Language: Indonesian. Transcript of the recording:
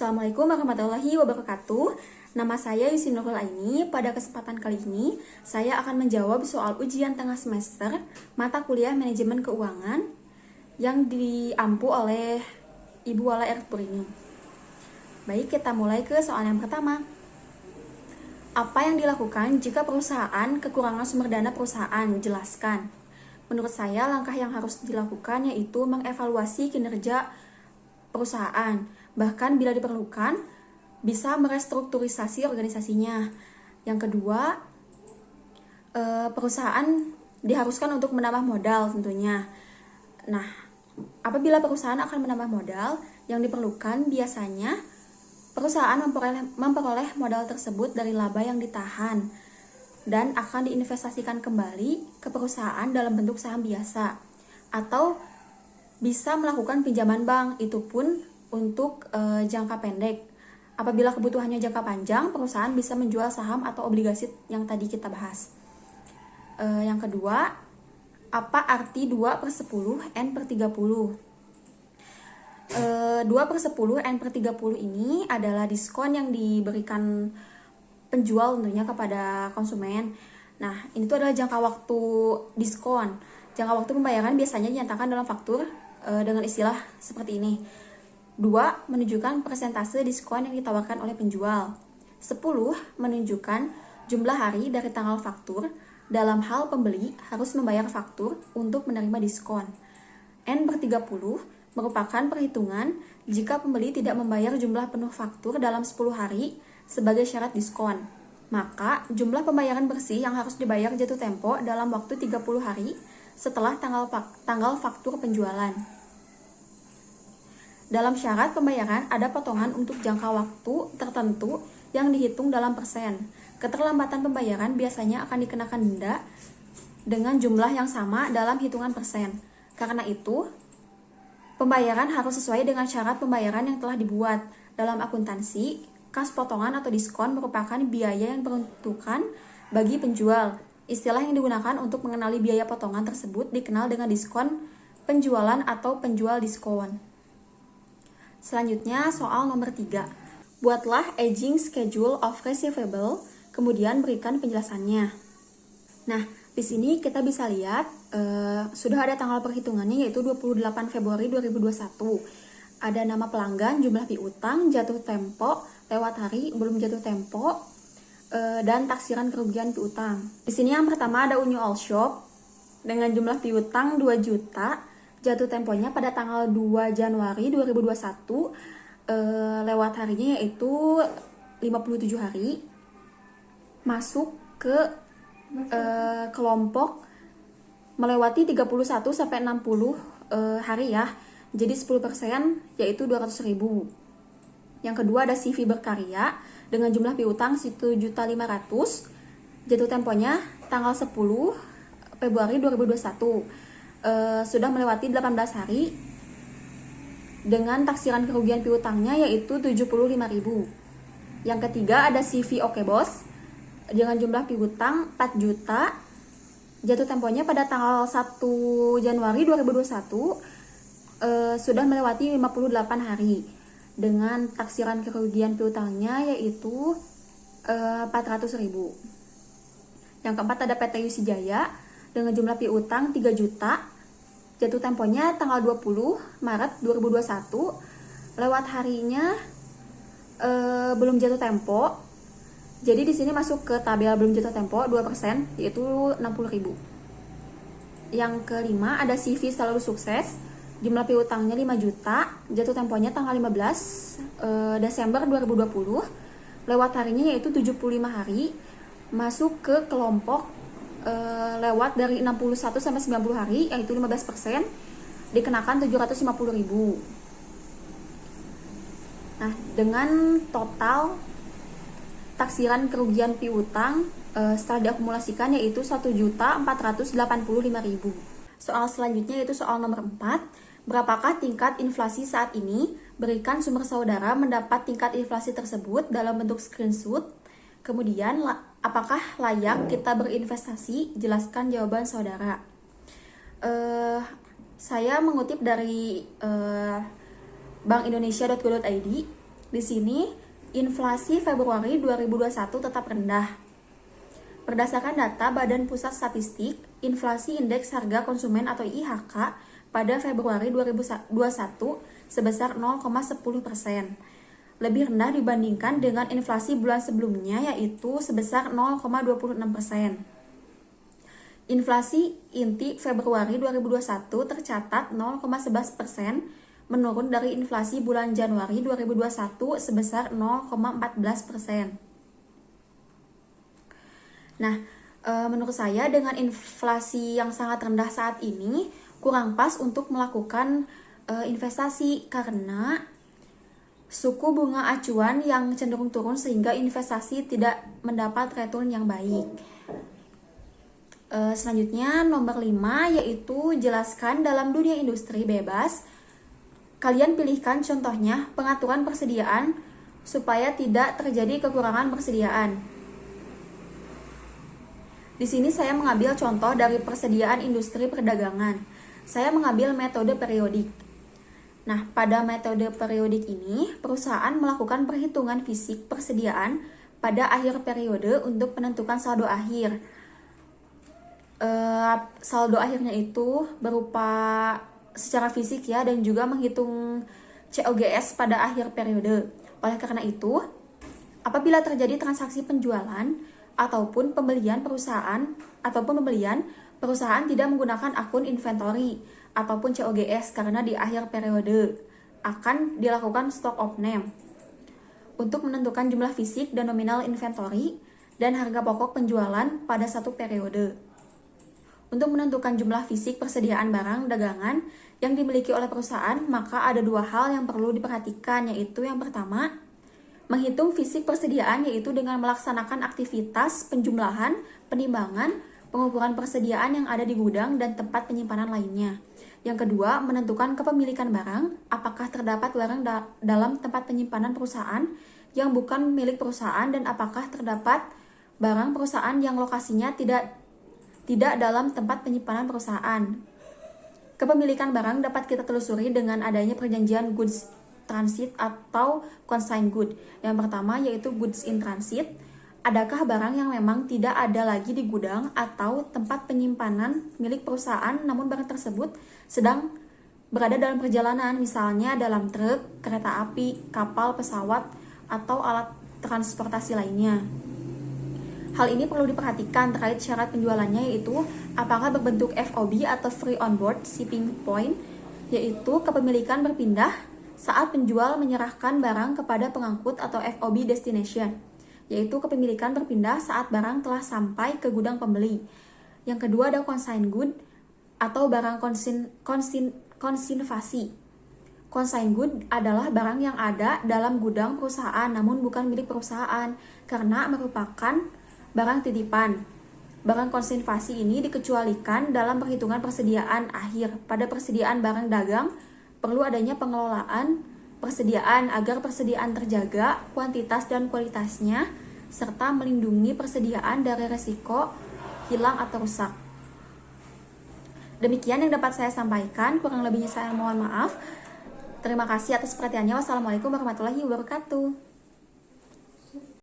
Assalamualaikum warahmatullahi wabarakatuh. Nama saya Yusin Nurul Aini. Pada kesempatan kali ini, saya akan menjawab soal ujian tengah semester mata kuliah manajemen keuangan yang diampu oleh Ibu Wala Erturini. Baik, kita mulai ke soal yang pertama. Apa yang dilakukan jika perusahaan kekurangan sumber dana perusahaan? Jelaskan. Menurut saya, langkah yang harus dilakukan yaitu mengevaluasi kinerja perusahaan. Bahkan bila diperlukan, bisa merestrukturisasi organisasinya. Yang kedua, perusahaan diharuskan untuk menambah modal tentunya. Nah, apabila perusahaan akan menambah modal, yang diperlukan biasanya perusahaan memperoleh modal tersebut dari laba yang ditahan dan akan diinvestasikan kembali ke perusahaan dalam bentuk saham biasa, atau bisa melakukan pinjaman bank, itu pun untuk jangka pendek. Apabila kebutuhannya jangka panjang, perusahaan bisa menjual saham atau obligasi yang tadi kita bahas. Yang kedua, apa arti 2/10 N/30? 2/10 N/30 ini adalah diskon yang diberikan penjual tentunya kepada konsumen. Nah, ini tuh adalah jangka waktu diskon. Jangka waktu pembayaran biasanya dinyatakan dalam faktur dengan istilah seperti ini. 2 menunjukkan persentase diskon yang ditawarkan oleh penjual. 10 menunjukkan jumlah hari dari tanggal faktur. Dalam hal pembeli harus membayar faktur untuk menerima diskon. N/30 merupakan perhitungan jika pembeli tidak membayar jumlah penuh faktur dalam 10 hari sebagai syarat diskon. Maka jumlah pembayaran bersih yang harus dibayar jatuh tempo dalam waktu 30 hari setelah tanggal faktur penjualan. Dalam syarat pembayaran ada potongan untuk jangka waktu tertentu yang dihitung dalam persen. Keterlambatan pembayaran biasanya akan dikenakan denda dengan jumlah yang sama dalam hitungan persen. Karena itu, pembayaran harus sesuai dengan syarat pembayaran yang telah dibuat. Dalam akuntansi, kas potongan atau diskon merupakan biaya yang diperuntukkan bagi penjual. Istilah yang digunakan untuk mengenali biaya potongan tersebut dikenal dengan diskon penjualan atau penjual diskon. Selanjutnya, soal nomor 3. Buatlah aging schedule of receivable, kemudian berikan penjelasannya. Nah, di sini kita bisa lihat sudah ada tanggal perhitungannya, yaitu 28 Februari 2021. Ada nama pelanggan, jumlah piutang, jatuh tempo, lewat hari, belum jatuh tempo, dan taksiran kerugian piutang. Di sini yang pertama ada Unyu All Shop dengan jumlah piutang 2 juta. Jatuh temponya pada tanggal 2 Januari 2021, lewat harinya yaitu 57 hari. Masuk ke kelompok melewati 31 sampai 60 hari ya. Jadi 10% yaitu 200.000. Yang kedua ada CV Berkarya dengan jumlah piutang 1.500.000. Jatuh temponya tanggal 10 Februari 2021. Sudah melewati 18 hari dengan taksiran kerugian piutangnya yaitu 75.000. Yang ketiga ada CV Oke Bos dengan jumlah piutang 4 juta. Jatuh temponya pada tanggal 1 Januari 2021, sudah melewati 58 hari dengan taksiran kerugian piutangnya yaitu 400.000. Yang keempat ada PT Yusi Jaya dengan jumlah piutang 3 juta. Jatuh temponya tanggal 20 Maret 2021. Lewat harinya belum jatuh tempo. Jadi di sini masuk ke tabel belum jatuh tempo 2%, yaitu 60.000. Yang kelima ada CV Selalu Sukses. Jumlah piutangnya 5 juta. Jatuh temponya tanggal 15 Desember 2020. Lewat harinya yaitu 75 hari. Masuk ke kelompok lewat dari 61 sampai 90 hari yaitu 15%, dikenakan 750.000. Nah, dengan total taksiran kerugian piutang setelah diakumulasikan yaitu 1.485.000. Soal selanjutnya yaitu soal nomor 4. Berapakah tingkat inflasi saat ini? Berikan sumber saudara mendapat tingkat inflasi tersebut dalam bentuk screenshot. Kemudian, apakah layak kita berinvestasi? Jelaskan jawaban saudara. Saya mengutip dari bankindonesia.go.id. Di sini, inflasi Februari 2021 tetap rendah. Berdasarkan data Badan Pusat Statistik, inflasi indeks harga konsumen atau IHK pada Februari 2021 sebesar 0,10%. Lebih rendah dibandingkan dengan inflasi bulan sebelumnya yaitu sebesar 0,26%. Inflasi inti Februari 2021 tercatat 0,11%, menurun dari inflasi bulan Januari 2021 sebesar 0,14%. Nah, menurut saya dengan inflasi yang sangat rendah saat ini kurang pas untuk melakukan investasi karena suku bunga acuan yang cenderung turun sehingga investasi tidak mendapat return yang baik. Selanjutnya nomor 5 yaitu jelaskan dalam dunia industri bebas. Kalian pilihkan contohnya pengaturan persediaan supaya tidak terjadi kekurangan persediaan. Di sini saya mengambil contoh dari persediaan industri perdagangan. Saya mengambil metode periodik. Nah, pada metode periodik ini, perusahaan melakukan perhitungan fisik persediaan pada akhir periode untuk menentukan saldo akhir. Saldo akhirnya itu berupa secara fisik ya, dan juga menghitung COGS pada akhir periode. Oleh karena itu, apabila terjadi transaksi penjualan ataupun pembelian perusahaan tidak menggunakan akun inventory ataupun COGS karena di akhir periode akan dilakukan stock of name untuk menentukan jumlah fisik dan nominal inventory dan harga pokok penjualan pada satu periode. Untuk menentukan jumlah fisik persediaan barang dagangan yang dimiliki oleh perusahaan, maka ada dua hal yang perlu diperhatikan, yaitu yang pertama, menghitung fisik persediaan yaitu dengan melaksanakan aktivitas penjumlahan, penimbangan, pengukuran persediaan yang ada di gudang dan tempat penyimpanan lainnya. Yang kedua, menentukan kepemilikan barang, apakah terdapat barang dalam tempat penyimpanan perusahaan yang bukan milik perusahaan dan apakah terdapat barang perusahaan yang lokasinya tidak dalam tempat penyimpanan perusahaan. Kepemilikan barang dapat kita telusuri dengan adanya perjanjian goods transit atau consigned good. Yang pertama yaitu goods in transit. Adakah barang yang memang tidak ada lagi di gudang atau tempat penyimpanan milik perusahaan, namun barang tersebut sedang berada dalam perjalanan, misalnya dalam truk, kereta api, kapal, pesawat, atau alat transportasi lainnya. Hal ini perlu diperhatikan terkait syarat penjualannya, yaitu apakah berbentuk FOB atau Free On Board Shipping Point, yaitu kepemilikan berpindah saat penjual menyerahkan barang kepada pengangkut atau FOB Destination, yaitu kepemilikan berpindah saat barang telah sampai ke gudang pembeli. Yang kedua ada Consigned Good atau barang konsinvasi. Consigned good adalah barang yang ada dalam gudang perusahaan namun bukan milik perusahaan karena merupakan barang titipan. Barang konservasi ini dikecualikan dalam perhitungan persediaan akhir. Pada persediaan barang dagang, perlu adanya pengelolaan persediaan agar persediaan terjaga kuantitas dan kualitasnya, serta melindungi persediaan dari resiko hilang atau rusak. Demikian yang dapat saya sampaikan, kurang lebihnya saya mohon maaf. Terima kasih atas perhatiannya. Wassalamualaikum warahmatullahi wabarakatuh.